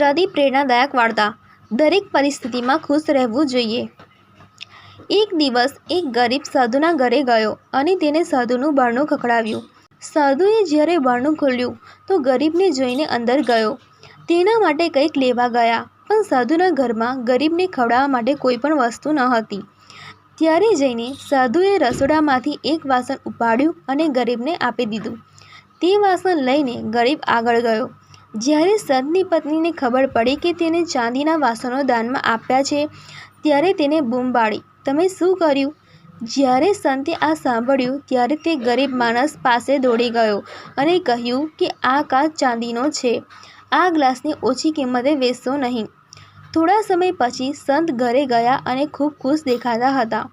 ગુજરાતી પ્રેરણાદાયક વાર્તા. દરેક પરિસ્થિતિમાં ખુશ રહેવું જોઈએ. એક દિવસ એક ગરીબ સાધુના ઘરે ગયો અને તેને સાધુનું બારણું ખખડાવ્યું. સાધુએ જ્યારે બારણું ખોલ્યું તો ગરીબને જોઈને અંદર ગયો. તેના માટે કંઈક લેવા ગયા, પણ સાધુના ઘરમાં ગરીબને ખવડાવવા માટે કોઈ પણ વસ્તુ ન હતી. ત્યારે જઈને સાધુએ રસોડામાંથી એક વાસણ ઉપાડ્યું અને ગરીબને આપી દીધું. તે વાસણ લઈને ગરીબ આગળ ગયો. જ્યારે સંતની પત્નીને ખબર પડી કે તેને ચાંદીના વાસણો દાનમાં આપ્યા છે, ત્યારે તેને બૂમ પાડી, "તમે શું કર્યું?" જ્યારે સંતે આ સાંભળ્યું ત્યારે તે ગરીબ માણસ પાસે દોડી ગયો અને કહ્યું કે આ કાચ ચાંદીનો છે, આ ગ્લાસને ઓછી કિંમતે વેચશો નહીં. થોડા સમય પછી સંત ઘરે ગયા અને ખૂબ ખુશ દેખાતા હતા.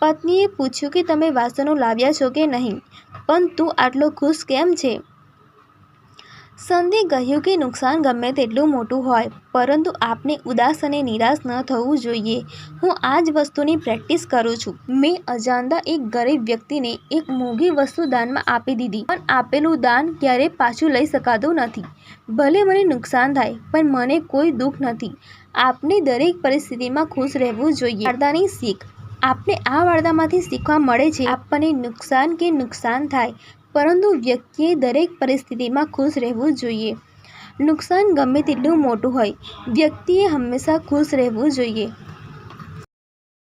પત્નીએ પૂછ્યું કે તમે વાસણો લાવ્યા છો કે નહીં, પણ તું આટલો ખુશ કેમ છે? સંતે કહ્યું કે નુકસાન ગમે તેટલું મોટું હોય, પરંતુ આપને ઉદાસ અને નિરાશ ન થવું જોઈએ. હું આ જ વસ્તુની પ્રેક્ટિસ કરું છું. મેં અજાણતા એક ગરીબ વ્યક્તિને એક મોંઘી વસ્તુ દાનમાં આપી દીધી, પણ આપેલું દાન ક્યારેય પાછું લઈ શકાતું નથી. ભલે મને નુકસાન થાય, પણ મને કોઈ દુઃખ નથી. આપને દરેક પરિસ્થિતિમાં ખુશ રહેવું જોઈએ. વાર્તાની શીખ. આપને આ વાર્તામાંથી શીખવા મળે છે આપણને નુકસાન થાય, પરંતુ વ્યક્તિએ દરેક પરિસ્થિતિમાં ખુશ રહેવું જોઈએ. નુકસાન ગમે તેટલું મોટું હોય, વ્યક્તિએ હંમેશા ખુશ રહેવું જોઈએ.